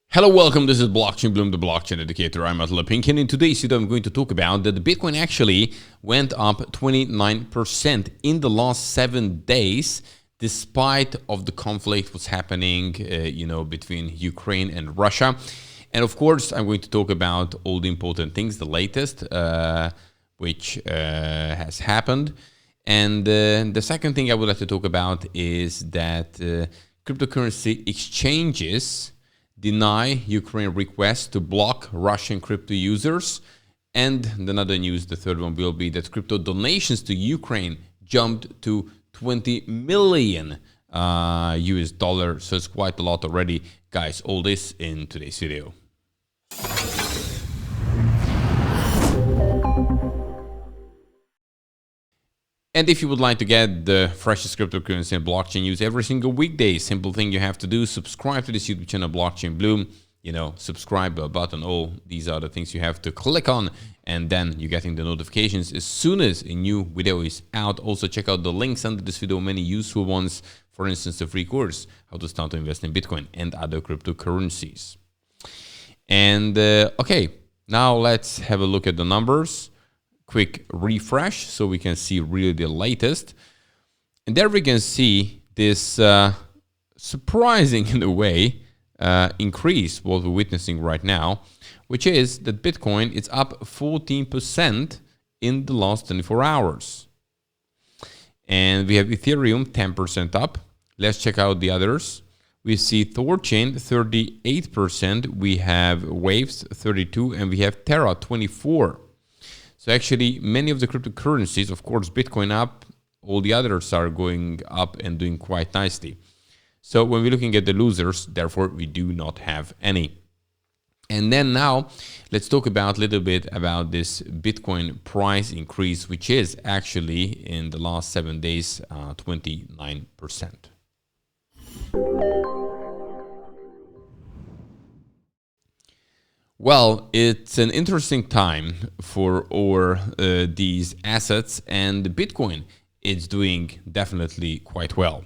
Hello, welcome. This is Blockchain Bloom, the blockchain educator. I'm Atla Pink, and in today's video, I'm going to talk about that the Bitcoin actually went up 29% in the last 7 days, despite of the conflict was happening, between Ukraine and Russia. And of course, I'm going to talk about all the important things, the latest, which has happened. And the second thing I would like to talk about is that cryptocurrency exchanges deny Ukraine request to block Russian crypto users. And another news, the third one will be that crypto donations to Ukraine jumped to 20 million US dollars. So it's quite a lot already. Guys, all this in today's video. And if you would like to get the freshest cryptocurrency and blockchain news every single weekday, simple thing you have to do, subscribe to this YouTube channel, Blockchain Bloom. Subscribe button, all these are the things you have to click on, and then you're getting the notifications as soon as a new video is out. Also, check out the links under this video, many useful ones. For instance, the free course, how to start to invest in Bitcoin and other cryptocurrencies. And okay, now let's have a look at the numbers. Quick refresh so we can see really the latest. And there we can see this surprising in a way increase what we're witnessing right now, which is that Bitcoin is up 14% in the last 24 hours. And we have Ethereum 10% up. Let's check out the others. We see Thorchain 38%, we have Waves 32%, and we have Terra 24%. So actually, many of the cryptocurrencies, of course, Bitcoin up, all the others are going up and doing quite nicely. So when we're looking at the losers, therefore, we do not have any. And then now, let's talk about a little bit about this Bitcoin price increase, which is actually in the last 7 days, 29%. Well, it's an interesting time for all these assets, and Bitcoin is doing definitely quite well.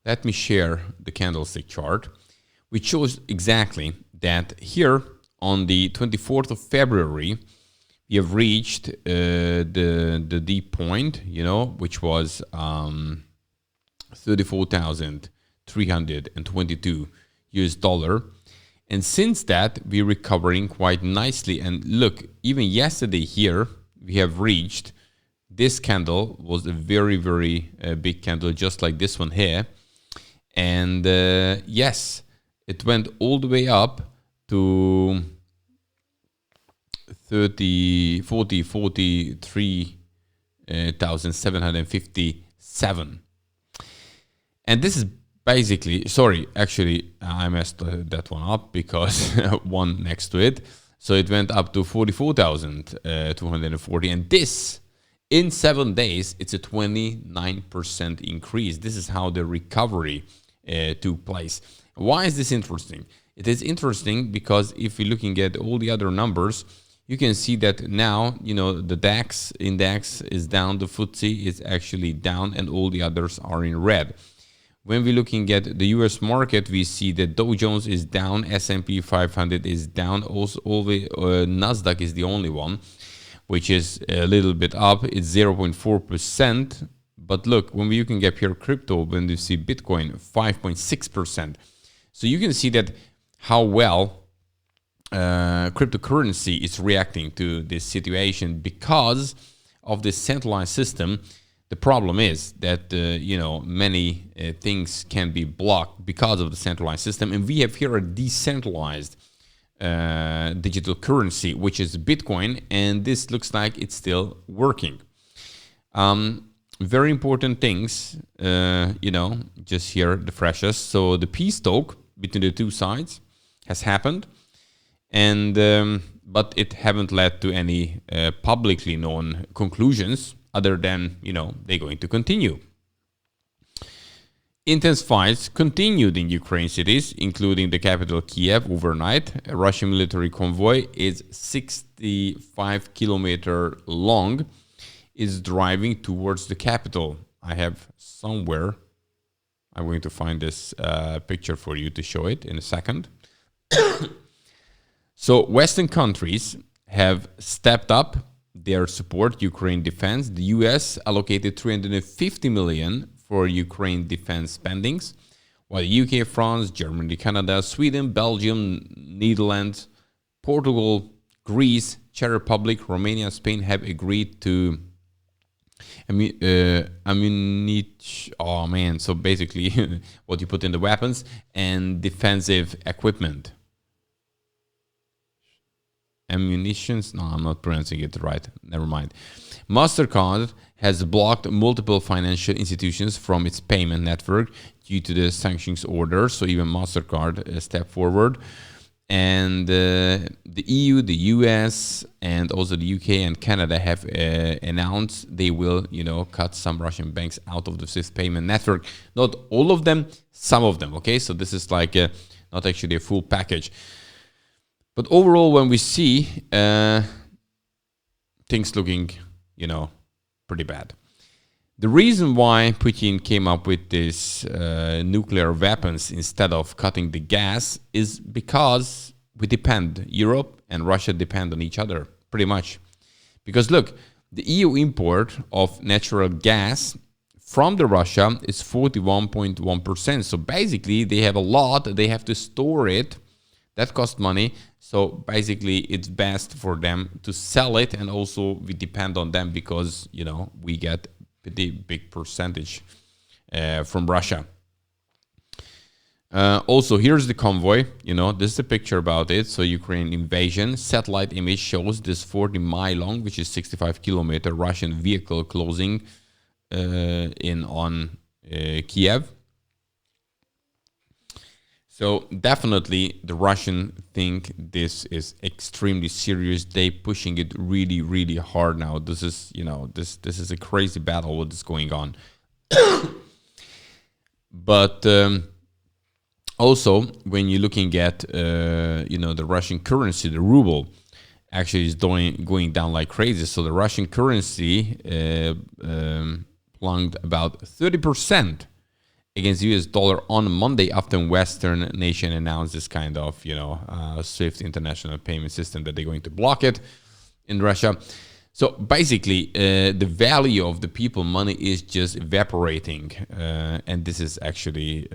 Let me share the candlestick chart, which shows exactly that here on the 24th of February, we have reached the deep point, which was 34,322 US dollar. And since that, we're recovering quite nicely. And look, even yesterday here, we have reached, this candle was a very, very big candle, just like this one here. And yes, it went all the way up to 43,757. And this is basically, sorry, actually, I messed that one up because one next to it. So it went up to 44,240. And this, in 7 days, it's a 29% increase. This is how the recovery took place. Why is this interesting? It is interesting because if you're looking at all the other numbers, you can see that now, the DAX index is down, the FTSE is actually down, and all the others are in red. When we're looking at the US market, we see that Dow Jones is down, S&P 500 is down, also Nasdaq is the only one, which is a little bit up, it's 0.4%. But look, when we can get here crypto, when you see Bitcoin, 5.6%. So you can see that how well cryptocurrency is reacting to this situation because of this centralized system. The problem is that, many things can be blocked because of the centralized system. And we have here a decentralized digital currency, which is Bitcoin. And this looks like it's still working. Very important things, just here, the freshest. So the peace talk between the two sides has happened. And but it haven't led to any publicly known conclusions other than, they're going to continue. Intense fights continued in Ukraine cities, including the capital Kiev overnight. A Russian military convoy is 65 kilometers long, is driving towards the capital. I have somewhere I'm going to find this picture for you to show it in a second. So Western countries have stepped up their support Ukraine defense. The US allocated 350 million for Ukraine defense spendings, while the UK, France, Germany, Canada, Sweden, Belgium, Netherlands, Portugal, Greece, Czech Republic, Romania, Spain have agreed to so basically what you put in the weapons and defensive equipment. Ammunitions? No, I'm not pronouncing it right. Never mind. MasterCard has blocked multiple financial institutions from its payment network due to the sanctions order. So even MasterCard stepped forward. And the EU, the US, and also the UK and Canada have announced they will, cut some Russian banks out of the SWIFT payment network. Not all of them, some of them. Okay, so this is like not actually a full package. But overall, when we see things looking, pretty bad. The reason why Putin came up with this nuclear weapons instead of cutting the gas is because Europe and Russia depend on each other, pretty much. Because look, the EU import of natural gas from the Russia is 41.1%. So basically, they have a lot, they have to store it. That costs money. So basically, it's best for them to sell it. And also, we depend on them because, we get pretty big percentage from Russia. Also, here's the convoy. This is a picture about it. So Ukraine invasion. Satellite image shows this 40-mile long, which is 65-kilometer Russian vehicle closing in on Kiev. So definitely the Russian think this is extremely serious. They pushing it really, really hard now. This is, this is a crazy battle what is going on. But also when you're looking at, the Russian currency, the ruble actually is going down like crazy. So the Russian currency plunged about 30% against the US dollar on Monday after Western nation announced this kind of, SWIFT international payment system that they're going to block it in Russia. So basically, the value of the people money is just evaporating. And this is actually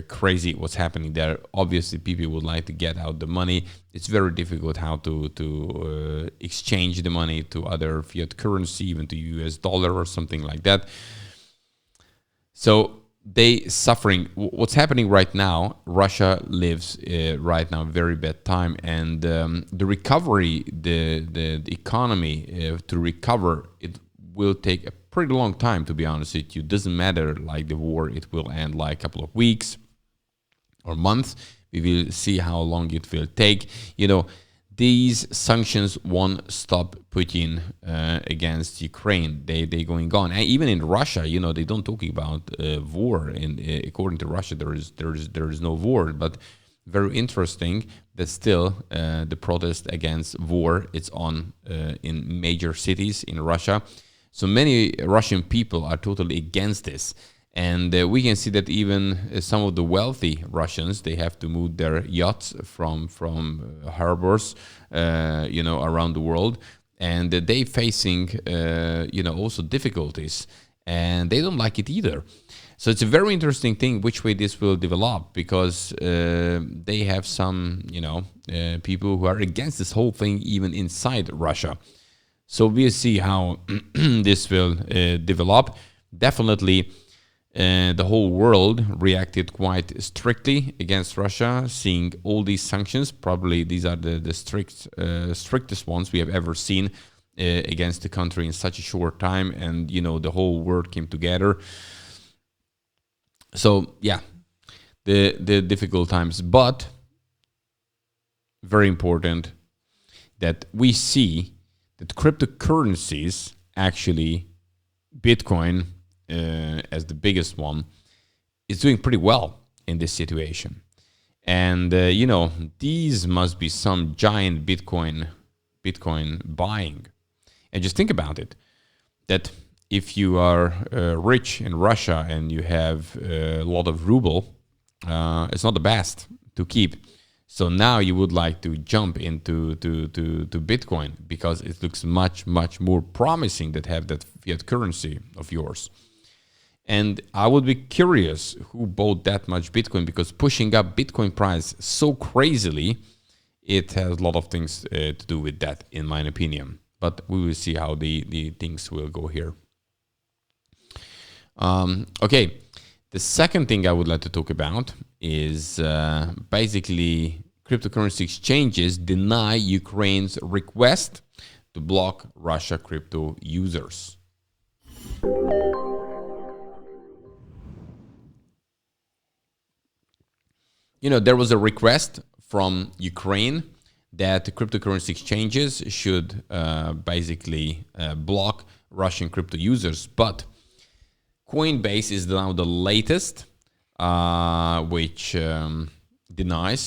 crazy what's happening there. Obviously, people would like to get out the money. It's very difficult how to exchange the money to other fiat currency, even to US dollar or something like that. So they suffering. What's happening right now, Russia lives right now a very bad time, and the recovery, the economy to recover, it will take a pretty long time, to be honest with you. Doesn't matter like the war, it will end like a couple of weeks or months. We will see how long it will take. These sanctions won't stop Putin against Ukraine. They going on. And even in Russia, they don't talking about war. And according to Russia, there is no war. But very interesting that still the protest against war it's on in major cities in Russia. So many Russian people are totally against this. And we can see that even some of the wealthy Russians, they have to move their yachts from harbors, around the world, and they facing, also difficulties, and they don't like it either. So it's a very interesting thing which way this will develop, because they have some, people who are against this whole thing even inside Russia. So we'll see how this will develop. Definitely. The whole world reacted quite strictly against Russia, seeing all these sanctions. Probably these are the strictest ones we have ever seen against the country in such a short time. And, the whole world came together. So, yeah, the difficult times. But very important that we see that cryptocurrencies, actually, Bitcoin, as the biggest one, is doing pretty well in this situation. And, these must be some giant Bitcoin buying. And just think about it, that if you are rich in Russia and you have a lot of ruble, it's not the best to keep. So now you would like to jump into to Bitcoin because it looks much, much more promising that have that fiat currency of yours. And I would be curious who bought that much Bitcoin, because pushing up Bitcoin price so crazily, it has a lot of things to do with that, in my opinion. But we will see how the things will go here. Okay, the second thing I would like to talk about is basically cryptocurrency exchanges deny Ukraine's request to block Russia crypto users. You know, there was a request from Ukraine that the cryptocurrency exchanges should basically block Russian crypto users, but Coinbase is now the latest, which denies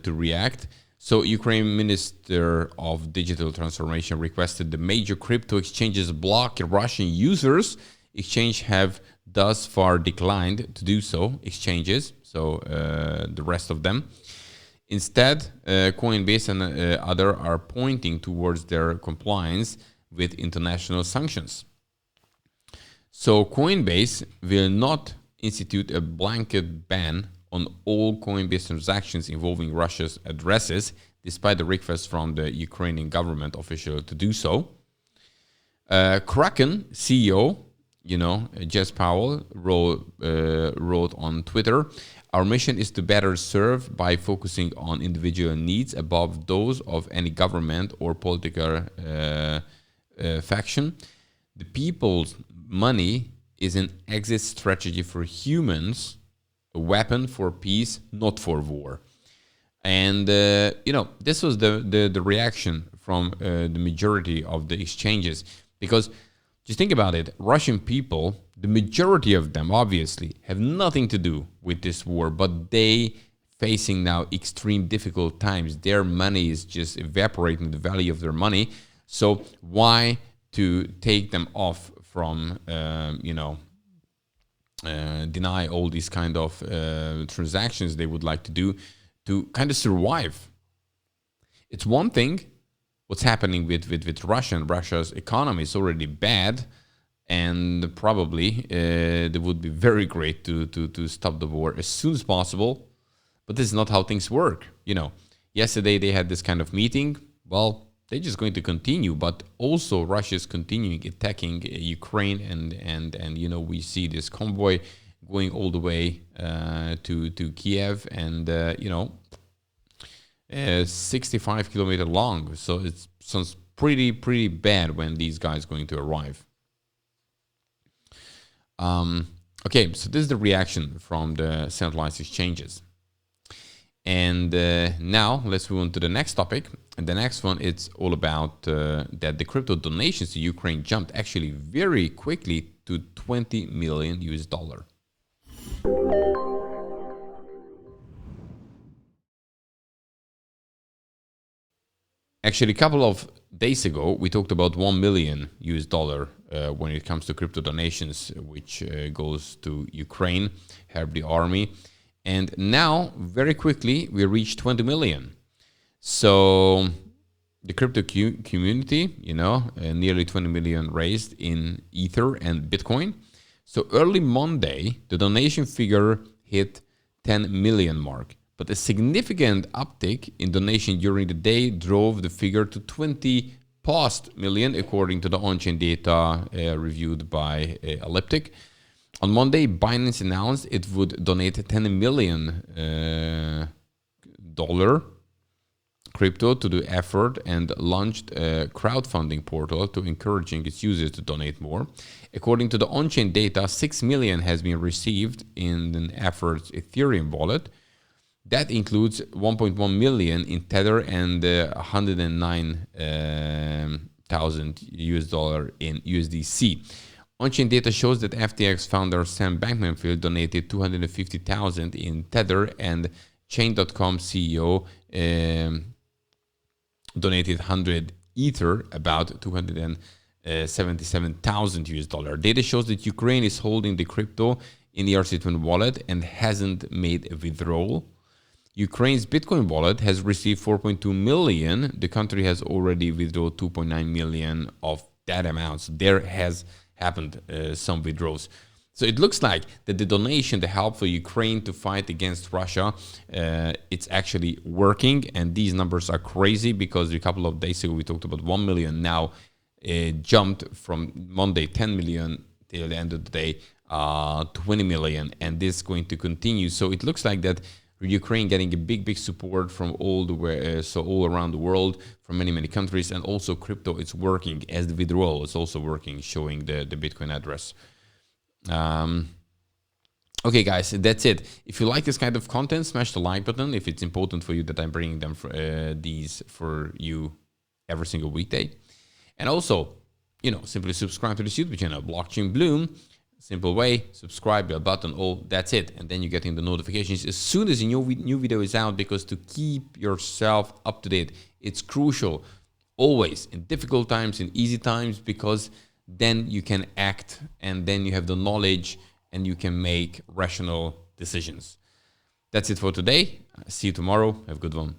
to react. So Ukraine Minister of Digital Transformation requested the major crypto exchanges block Russian users. Exchanges have thus far declined to do so, exchanges, so the rest of them. Instead, Coinbase and other are pointing towards their compliance with international sanctions. So Coinbase will not institute a blanket ban on all Coinbase transactions involving Russia's addresses, despite the request from the Ukrainian government official to do so. Kraken CEO, Jess Powell wrote on Twitter, "Our mission is to better serve by focusing on individual needs above those of any government or political faction. The people's money is an exit strategy for humans, a weapon for peace, not for war." And, this was the reaction from the majority of the exchanges. Because just think about it, Russian people, the majority of them obviously have nothing to do with this war, but they facing now extreme difficult times. Their money is just evaporating, the value of their money. So why to take them off from, deny all these kind of transactions they would like to do to kind of survive? It's one thing what's happening with Russia. Russia's economy is already bad, and probably it would be very great to stop the war as soon as possible. But this is not how things work. Yesterday they had this kind of meeting. Well, they're just going to continue, but also Russia is continuing attacking Ukraine, and we see this convoy going all the way to Kiev, and 65 kilometer long. So it sounds pretty bad when these guys going to arrive. Okay, so this is the reaction from the centralized exchanges. And now let's move on to the next topic. And the next one, it's all about that the crypto donations to Ukraine jumped actually very quickly to $20 million. Actually, a couple of days ago, we talked about $1 million when it comes to crypto donations, which goes to Ukraine, help the army. And now, very quickly, we reached 20 million. So the crypto community, nearly 20 million raised in Ether and Bitcoin. So early Monday, the donation figure hit 10 million mark. But a significant uptick in donation during the day drove the figure to 20 past million, according to the on-chain data reviewed by Elliptic. On Monday, Binance announced it would donate $10 million crypto to the effort and launched a crowdfunding portal to encouraging its users to donate more. According to the on-chain data, 6 million has been received in the effort's Ethereum wallet. That includes 1.1 million in Tether and 109,000 US dollar in USDC. On-chain data shows that FTX founder Sam Bankman-Fried donated 250,000 in Tether, and Chain.com CEO donated 100 Ether, about $250 77,000 US dollar. Data shows that Ukraine is holding the crypto in the ERC20 wallet and hasn't made a withdrawal. Ukraine's Bitcoin wallet has received 4.2 million. The country has already withdrawn 2.9 million of that amount. So there has happened some withdrawals. So it looks like that the donation, the help for Ukraine to fight against Russia, it's actually working. And these numbers are crazy because a couple of days ago we talked about 1 million. Now it jumped from Monday 10 million till the end of the day 20 million, and this is going to continue. So it looks like that Ukraine getting a big support from all the way, so all around the world, from many countries, and also crypto is working as the withdrawal is also working, showing the Bitcoin address. Okay, guys, that's it. If you like this kind of content, smash the like button. If it's important for you that I'm bringing them for, these for you every single weekday, and also, simply subscribe to this YouTube channel, Blockchain Bloom. Simple way, subscribe, bell button, all, that's it. And then you're getting the notifications as soon as a new video is out, because to keep yourself up to date, it's crucial always in difficult times, in easy times, because then you can act and then you have the knowledge and you can make rational decisions. That's it for today. See you tomorrow. Have a good one.